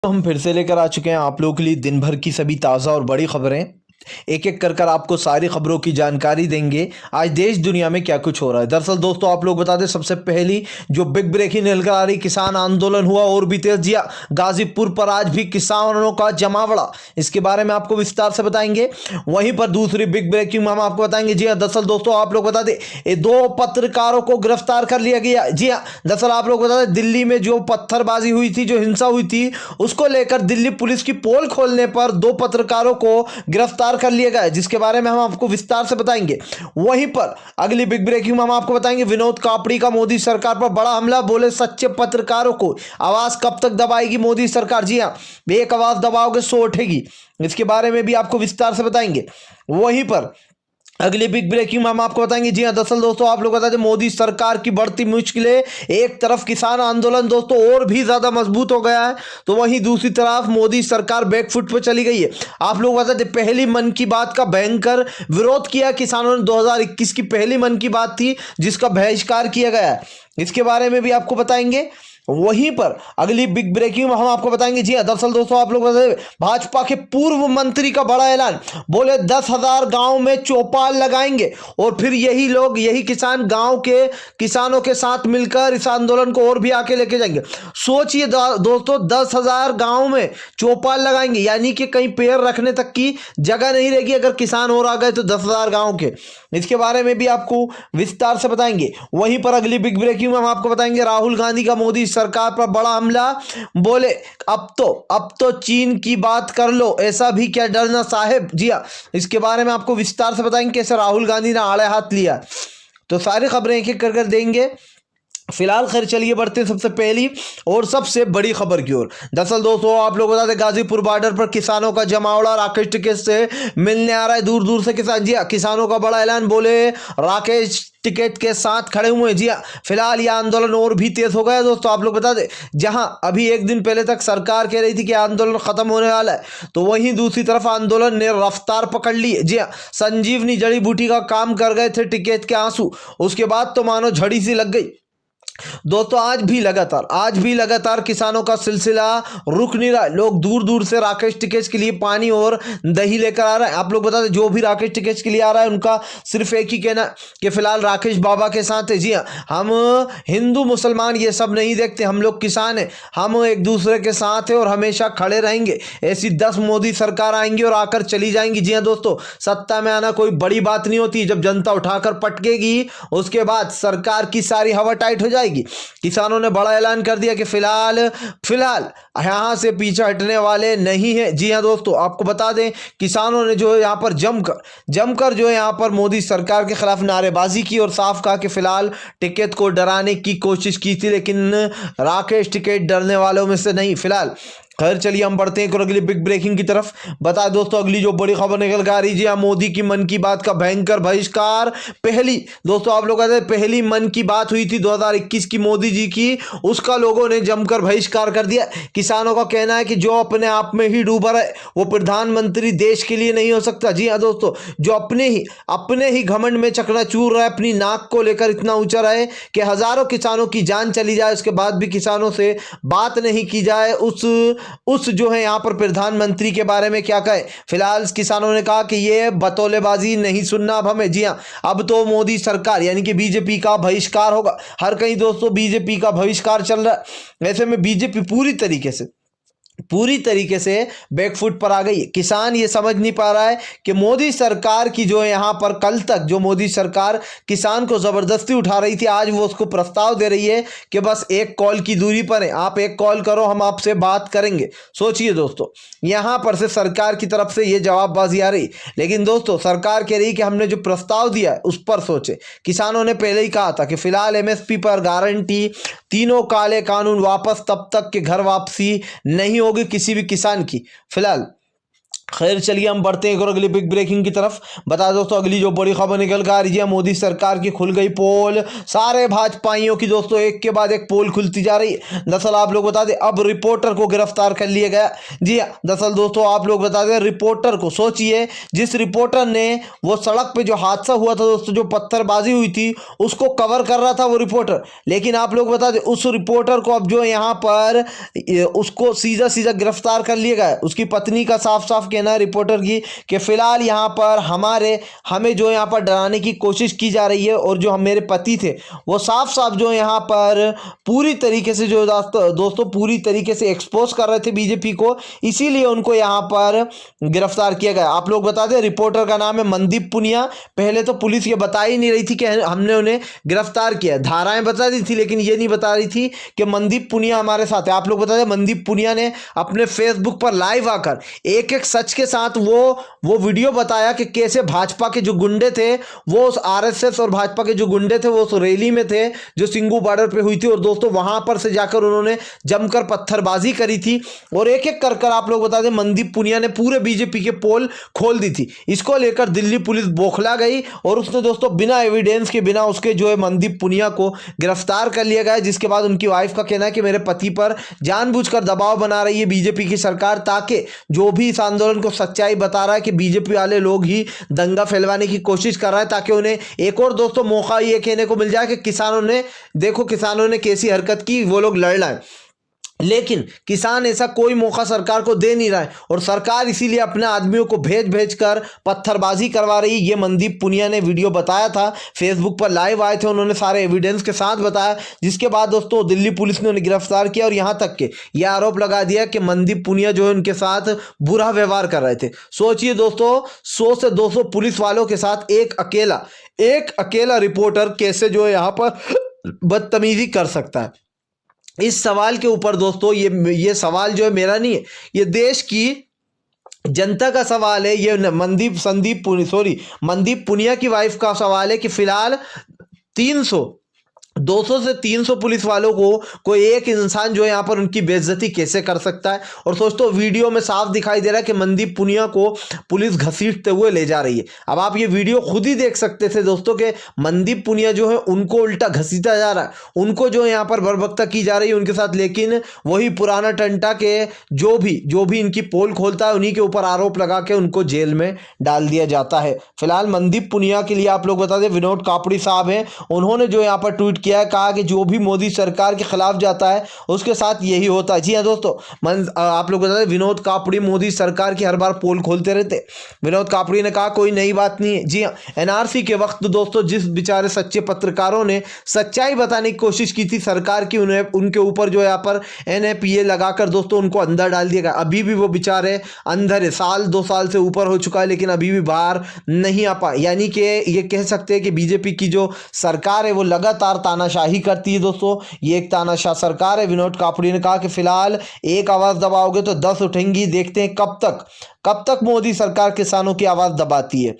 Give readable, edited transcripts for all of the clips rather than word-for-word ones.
हम फिर से लेकर आ चुके हैं आप लोगों के लिए दिन भर की सभी ताज़ा और बड़ी खबरें। एक एक कर आपको सारी खबरों की जानकारी देंगे आज देश दुनिया में क्या कुछ हो रहा है। दरअसल दोस्तों आप लोग बता दें, सबसे पहली जो बिग ब्रेकिंग निकल आ रही, किसान आंदोलन हुआ और भी तेज जिया गाजीपुर पर आज भी किसानों का जमावड़ा, इसके बारे में आपको विस्तार से बताएंगे। वहीं पर दूसरी बिग ब्रेकिंग हम आपको बताएंगे। जी हाँ, दरअसल दोस्तों आप लोग बता दें, ये दो पत्रकारों को गिरफ्तार कर लिया गया। जी हाँ, दरअसल आप लोग बता दें, दिल्ली में जो पत्थरबाजी हुई थी, जो हिंसा हुई थी, उसको लेकर दिल्ली पुलिस की पोल खोलने पर दो पत्रकारों को गिरफ्तार कर लिया गया है, जिसके बारे में हम आपको विस्तार से बताएंगे। वहीं पर अगली बिग ब्रेकिंग में हम आपको बताएंगे, विनोद कापड़ी का मोदी सरकार पर बड़ा हमला, बोले सच्चे पत्रकारों को आवाज कब तक दबाएगी मोदी सरकार। जी हां, एक आवाज दबाओगे 100 उठेगी, इसके बारे में भी आपको विस्तार से बताएंगे। वहीं पर अगली बिग ब्रेकिंग में हम आपको बताएंगे। जी हाँ, दरअसल दोस्तों आप लोग बता दें, मोदी सरकार की बढ़ती मुश्किलें, एक तरफ किसान आंदोलन दोस्तों और भी ज्यादा मजबूत हो गया है, तो वहीं दूसरी तरफ मोदी सरकार बैकफुट पर चली गई है। आप लोग बता दें, पहली मन की बात का भयंकर विरोध किया किसानों ने। 2021 की पहली मन की बात थी जिसका बहिष्कार किया गया है, इसके बारे में भी आपको बताएंगे। वहीं पर अगली बिग ब्रेकिंग में हम आपको बताएंगे। जी हाँ, दरअसल दोस्तों आप लोग बताएं, भाजपा के पूर्व मंत्री का बड़ा ऐलान, बोले 10,000 गांव में चौपाल लगाएंगे और फिर यही लोग, यही किसान गांव के किसानों के साथ मिलकर इस आंदोलन को और भी आगे लेके जाएंगे। सोचिए दोस्तों, 10,000 गांव में चौपाल लगाएंगे, यानी कि कहीं पैर रखने तक की जगह नहीं रहेगी अगर किसान और आ गए तो 10,000 गांव के, इसके बारे में भी आपको विस्तार से बताएंगे। वहीं पर अगली बिग ब्रेकिंग में हम आपको बताएंगे, राहुल गांधी का मोदी सरकार पर बड़ा हमला, बोले अब तो चीन की बात कर लो, ऐसा भी क्या डरना साहेब। जी हाँ, इसके बारे में आपको विस्तार से बताएंगे कैसे राहुल गांधी ने आड़े हाथ लिया। तो सारी खबरें एक एक कर देंगे। फिलहाल खैर चलिए बढ़ते हैं सबसे पहली और सबसे बड़ी खबर की ओर। दरअसल दोस्तों आप लोग बता दें, गाजीपुर बॉर्डर पर किसानों का जमावड़ा, राकेश टिकैत से मिलने आ रहा है दूर दूर से किसान। जी हाँ, किसानों का बड़ा ऐलान, बोले राकेश टिकैत के साथ खड़े हुए। जी हाँ, फिलहाल यह आंदोलन और भी तेज हो गया दोस्तों। आप लोग बता दें, जहां अभी एक दिन पहले तक सरकार कह रही थी कि आंदोलन खत्म होने वाला है, तो वहीं दूसरी तरफ आंदोलन ने रफ्तार पकड़ ली है। जी हाँ, संजीवनी जड़ी बूटी का काम कर गए थे टिकैत के आंसू, उसके बाद तो मानो झड़ी सी लग गई दोस्तों। आज भी लगातार किसानों का सिलसिला रुक नहीं रहा। लोग दूर दूर से राकेश टिकैत के लिए पानी और दही लेकर आ रहे हैं। आप लोग बता दें, जो भी राकेश टिकैत के लिए आ रहा है उनका सिर्फ एक ही कहना कि फिलहाल राकेश बाबा के साथ है। जी हाँ, हम हिंदू मुसलमान ये सब नहीं देखते, हम लोग किसान हैं, हम एक दूसरे के साथ हैं और हमेशा खड़े रहेंगे। ऐसी 10 मोदी सरकार आएंगी और आकर चली जाएंगी। जी हाँ दोस्तों, सत्ता में आना कोई बड़ी बात नहीं होती, जब जनता उठाकर पटकेगी उसके बाद सरकार की सारी हवा टाइट हो जाएगी। किसानों ने बड़ा ऐलान कर दिया कि फिलहाल यहां से पीछे हटने वाले नहीं है। जी हां दोस्तों, आपको बता दें, किसानों ने जो है यहां पर जमकर जो है यहां पर मोदी सरकार के खिलाफ नारेबाजी की और साफ कहा कि फिलहाल टिकैत को डराने की कोशिश की थी, लेकिन राकेश टिकैत डरने वालों में से नहीं। फिलहाल खैर चलिए हम बढ़ते हैं अगली बिग ब्रेकिंग की तरफ। बता दोस्तों अगली जो बड़ी खबर निकल कर आ रही है, मोदी की मन की बात का भयंकर बहिष्कार। पहली दोस्तों आप लोग कहते हैं, पहली मन की बात हुई थी 2021 की मोदी जी की, उसका लोगों ने जमकर बहिष्कार कर दिया। किसानों का कहना है कि जो अपने आप में ही डूबा है वो प्रधानमंत्री देश के लिए नहीं हो सकता। जी हाँ दोस्तों, जो अपने ही घमंड में चकनाचूर रहा है, अपनी नाक को लेकर इतना ऊंचा रहे कि हजारों किसानों की जान चली जाए, उसके बाद भी किसानों से बात नहीं की जाए, उस जो है यहां पर प्रधानमंत्री के बारे में क्या कहे। फिलहाल किसानों ने कहा कि ये बतौलेबाजी नहीं सुनना अब हमें। जी हां, अब तो मोदी सरकार यानी कि बीजेपी का बहिष्कार होगा। हर कहीं दोस्तों बीजेपी का बहिष्कार चल रहा है, ऐसे में बीजेपी पूरी तरीके से बैकफुट पर आ गई। किसान ये समझ नहीं पा रहा है कि मोदी सरकार की जो है यहां पर कल तक जो मोदी सरकार किसान को जबरदस्ती उठा रही थी, आज वो उसको प्रस्ताव दे रही है कि बस एक कॉल की दूरी पर है, आप एक कॉल करो हम आपसे बात करेंगे। सोचिए दोस्तों, यहां पर से सरकार की तरफ से ये जवाबबाजी आ रही, लेकिन दोस्तों सरकार कह रही कि हमने जो प्रस्ताव दिया है उस पर सोचे। किसानों ने पहले ही कहा था कि फिलहाल एमएसपी पर गारंटी, तीनों काले कानून वापस, तब तक के घर वापसी नहीं होगी किसी भी किसान की। फिलहाल खैर चलिए हम बढ़ते हैं एक और अगली बिग ब्रेकिंग की तरफ। बता दोस्तों अगली जो बड़ी खबर निकल कर आ रही है, मोदी सरकार की खुल गई पोल। सारे भाजपाइयों की दोस्तों एक के बाद एक पोल खुलती जा रही है। दरअसल आप लोग बता दें अब रिपोर्टर को गिरफ्तार कर लिया गया। जी हाँ, दरअसल दोस्तों आप लोग बता दें रिपोर्टर को, सोचिए जिस रिपोर्टर ने वो सड़क पे जो हादसा हुआ था दोस्तों, जो पत्थरबाजी हुई थी उसको कवर कर रहा था वो रिपोर्टर, लेकिन आप लोग बता दें उस रिपोर्टर को अब जो यहाँ पर उसको सीधा सीधा गिरफ्तार कर लिया गया। उसकी पत्नी का साफ साफ कहना है रिपोर्टर की कि फिलहाल यहाँ पर हमें जो यहाँ पर डराने की कोशिश की जा रही है, और जो हम मेरे पति थे वो साफ साफ जो यहाँ पर पूरी तरीके से जो दोस्तों पूरी तरीके से एक्सपोज कर रहे थे बीजेपी को, इसीलिए उनको यहाँ पर गिरफ्तार किया गया। आप लोग बता दें रिपोर्टर का नाम है मनदीप पुनिया। पहले तो पुलिस ये बता ही नहीं रही थी कि हमने उन्हें गिरफ्तार किया, धाराएं बता दी थी लेकिन ये नहीं बता रही थी कि मनदीप पुनिया हमारे साथ है। आप लोग बता दें मनदीप पुनिया ने अपने फेसबुक पर लाइव आकर एक एक सच के साथ वो वीडियो बताया कि कैसे भाजपा के जो गुंडे थे वो उस आरएसएस और भाजपा के जो गुंडे थे वो उस रैली में थे जो सिंगू बॉर्डर पे हुई थी, और दोस्तों वहां पर से जाकर उन्होंने जमकर पत्थरबाजी करी थी। और एक एक कर कर आप लोग बता दें मनदीप पुनिया ने पूरे बीजेपी के पोल खोल दी थी। इसको लेकर दिल्ली पुलिस बौखला गई और उसने दोस्तों बिना एविडेंस के, बिना उसके जो है मनदीप पुनिया को गिरफ्तार कर लिया गया। जिसके बाद उनकी वाइफ का कहना है कि मेरे पति पर जानबूझकर दबाव बना रही है बीजेपी की सरकार, ताकि जो भी इस आंदोलन को सच्चाई बता रहा है कि बीजेपी वाले लोग ही दंगा फैलवाने की कोशिश कर रहा है, ताकि उन्हें एक और दोस्तों मौका ये कहने को मिल जाए कि किसानों ने कैसी हरकत की, वो लोग लड़ रहे हैं। लेकिन किसान ऐसा कोई मौका सरकार को दे नहीं रहा है और सरकार इसीलिए अपने आदमियों को भेज कर पत्थरबाजी करवा रही है। ये मनदीप पुनिया ने वीडियो बताया था, फेसबुक पर लाइव आए थे, उन्होंने सारे एविडेंस के साथ बताया। जिसके बाद दोस्तों दिल्ली पुलिस ने उन्हें गिरफ्तार किया और यहाँ तक के ये आरोप लगा दिया कि मनदीप पुनिया जो है उनके साथ बुरा व्यवहार कर रहे थे। सोचिए दोस्तों 100 से 200 पुलिस वालों के साथ एक अकेला रिपोर्टर कैसे जो है यहाँ पर बदतमीजी कर सकता है। इस सवाल के ऊपर दोस्तों ये सवाल जो है मेरा नहीं है, ये देश की जनता का सवाल है। ये मनदीप पुनिया की वाइफ का सवाल है कि फिलहाल 200 से 300 पुलिस वालों को कोई एक इंसान जो है यहाँ पर उनकी बेइज्जती कैसे कर सकता है। और दोस्तों वीडियो में साफ दिखाई दे रहा है कि मनदीप पुनिया को पुलिस घसीटते हुए ले जा रही है। अब आप ये वीडियो खुद ही देख सकते थे दोस्तों कि मनदीप पुनिया जो है उनको उल्टा घसीटा जा रहा है, उनको जो यहाँ पर बर्बरता की जा रही है उनके साथ। लेकिन वही पुराना टंटा के जो भी इनकी पोल खोलता है उन्हीं के ऊपर आरोप लगा के उनको जेल में डाल दिया जाता है। फिलहाल मनदीप पुनिया के लिए आप लोग बता दें विनोद कापड़ी साहब हैं, उन्होंने जो यहाँ पर ट्वीट किया, कहा कि जो भी मोदी सरकार के खिलाफ जाता है उसके साथ यही होता है। जी हाँ दोस्तों, आप लोग बता दें विनोद कापड़ी मोदी सरकार की हर बार पोल खोलते रहते। विनोद कापड़ी ने कहा कोई नई बात नहीं है। जी हाँ, एनआरसी के वक्त दोस्तों जिस बेचारे सच्चे पत्रकारों ने सच्चाई बताने की कोशिश की थी सरकार की, उनके ऊपर जो यहाँ पर NAPA लगाकर दोस्तों उनको अंदर डाल दिया गया। अभी भी वो बेचारे अंदर है, 2 साल से ऊपर हो चुका है, लेकिन अभी भी बाहर नहीं आ पाए। यानी कि ये कह सकते हैं कि बीजेपी की जो सरकार है वो लगातार तानाशाही करती है दोस्तों। ये एक तानाशाह सरकार है। विनोद कापड़ी ने कहा कि फिलहाल एक आवाज दबाओगे तो 10 उठेंगी, देखते हैं कब तक मोदी सरकार किसानों की आवाज दबाती है।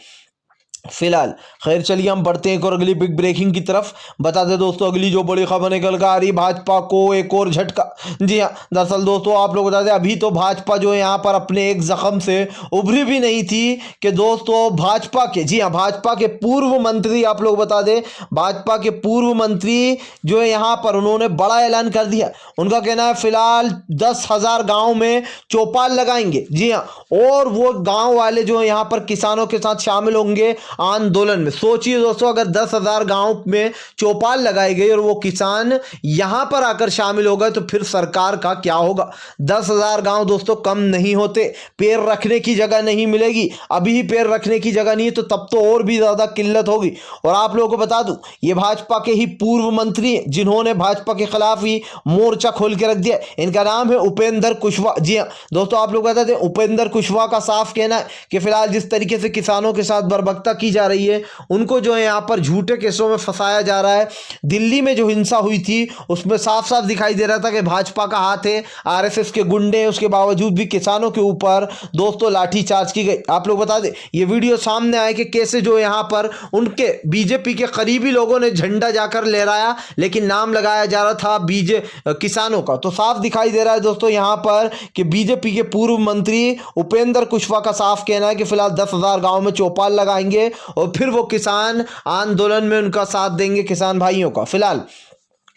फिलहाल खैर चलिए हम बढ़ते हैं एक और अगली बिग ब्रेकिंग की तरफ। बता दें दोस्तों अगली जो बड़ी खबर निकल कर आ रही, भाजपा को एक और झटका। जी हाँ, दरअसल दोस्तों आप लोग बता दें अभी तो भाजपा जो है यहाँ पर अपने एक जख्म से उभरी भी नहीं थी कि दोस्तों भाजपा के पूर्व मंत्री, आप लोग बता दें भाजपा के पूर्व मंत्री जो है यहाँ पर उन्होंने बड़ा ऐलान कर दिया। उनका कहना है फिलहाल 10,000 गाँव में चौपाल लगाएंगे। जी हाँ, और वो गाँव वाले जो है यहाँ पर किसानों के साथ शामिल होंगे आंदोलन में। सोचिए दोस्तों अगर 10,000 गांव में चौपाल लगाई गई और वो किसान यहां पर आकर शामिल हो गए तो फिर सरकार का क्या होगा। 10,000 गांव दोस्तों कम नहीं होते, पैर रखने की जगह नहीं मिलेगी। अभी ही पैर रखने की जगह नहीं है तो तब तो और भी ज्यादा किल्लत होगी। और आप लोगों को बता दूं ये भाजपा के ही पूर्व मंत्री हैं जिन्होंने भाजपा के खिलाफ ही मोर्चा खोल के रख दिया। इनका नाम है उपेंद्र कुशवाहा। जी हाँ दोस्तों, आप लोग बता दें उपेंद्र कुशवाहा का साफ कहना है कि फिलहाल जिस तरीके से किसानों के साथ बर्बरता की जा रही है, उनको जो है यहाँ पर झूठे केसों में फंसाया जा रहा है। दिल्ली में जो हिंसा हुई थी उसमें साफ साफ दिखाई दे रहा था कि भाजपा का हाथ है, आरएसएस के गुंडे, उसके बावजूद भी किसानों के ऊपर दोस्तों लाठीचार्ज की गई। आप लोग बता दें, ये वीडियो सामने आए कि कैसे जो यहाँ पर उनके बीजेपी के करीबी लोगों ने झंडा जाकर लहराया, लेकिन नाम लगाया जा रहा था किसानों का। तो साफ दिखाई दे रहा है दोस्तों यहाँ पर कि बीजेपी के पूर्व मंत्री उपेंद्र कुशवाहा का साफ कहना है कि फिलहाल 10,000 गांव में चौपाल लगाएंगे और फिर वो किसान आंदोलन में उनका साथ देंगे, किसान भाइयों का। फिलहाल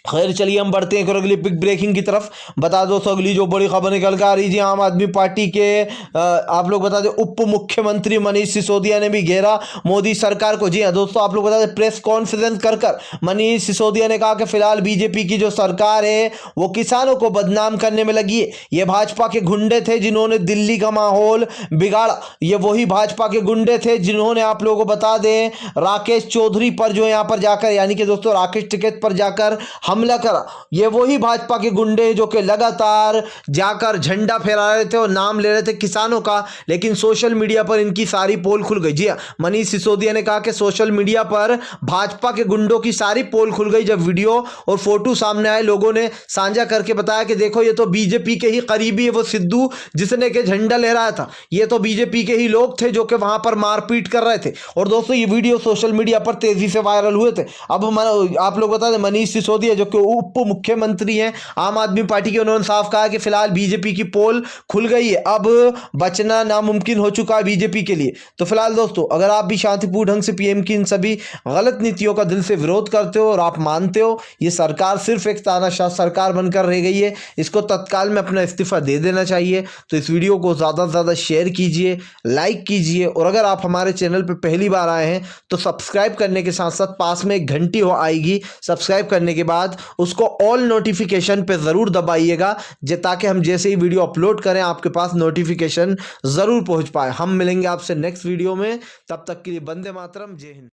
खैर चलिए हम बढ़ते हैं अगली बिग ब्रेकिंग की तरफ। बता दो अगली जो बड़ी खबर निकल कर आ रही थी, आम आदमी पार्टी के आप लोग बता दें उप मुख्यमंत्री मनीष सिसोदिया ने भी घेरा मोदी सरकार को। जी हाँ दोस्तों, आप लोग बता दें प्रेस कॉन्फ्रेंस कर मनीष सिसोदिया ने कहा कि फिलहाल बीजेपी की जो सरकार है वो किसानों को बदनाम करने में लगी है। ये भाजपा के गुंडे थे जिन्होंने दिल्ली का माहौल बिगाड़ा, ये वही भाजपा के गुंडे थे जिन्होंने आप लोगों को बता दें राकेश चौधरी पर जो यहाँ पर जाकर, यानी कि दोस्तों राकेश टिकैत पर जाकर हमला करा। ये वही भाजपा के गुंडे जो कि लगातार जाकर झंडा फहरा रहे थे और नाम ले रहे थे किसानों का, लेकिन सोशल मीडिया पर इनकी सारी पोल खुल गई। जी हाँ, मनीष सिसोदिया ने कहा कि सोशल मीडिया पर भाजपा के गुंडों की सारी पोल खुल गई। जब वीडियो और फोटो सामने आए, लोगों ने साझा करके बताया कि देखो ये तो बीजेपी के ही करीबी है, वो सिद्धू जिसने के झंडा लहराया था, ये तो बीजेपी के ही लोग थे जो कि वहां पर मारपीट कर रहे थे। और दोस्तों ये वीडियो सोशल मीडिया पर तेजी से वायरल हुए थे। अब आप लोग बता दें मनीष सिसोदिया जो कि उप मुख्यमंत्री हैं आम आदमी पार्टी के, उन्होंने साफ कहा कि फिलहाल बीजेपी की पोल खुल गई है, अब बचना नामुमकिन हो चुका है बीजेपी के लिए। तो फिलहाल दोस्तों अगर आप भी शांतिपूर्ण ढंग से पीएम की इन सभी गलत नीतियों का दिल से विरोध करते हो और आप मानते हो ये सरकार सिर्फ एक तानाशाह सरकार बनकर रह गई है, इसको तत्काल में अपना इस्तीफा दे देना चाहिए। तो इस वीडियो को ज़्यादा से ज़्यादा शेयर कीजिए, लाइक कीजिए, और अगर आप हमारे चैनल पर पहली बार आए हैं तो सब्सक्राइब करने के साथ साथ पास में एक घंटी हो आएगी, सब्सक्राइब करने के बाद उसको ऑल नोटिफिकेशन पे ज़रूर दबाइएगा, ताकि हम जैसे ही वीडियो अपलोड करें आपके पास नोटिफिकेशन ज़रूर पहुंच पाए। हम मिलेंगे आपसे नेक्स्ट वीडियो में, तब तक के लिए वंदे मातरम, जय हिंद।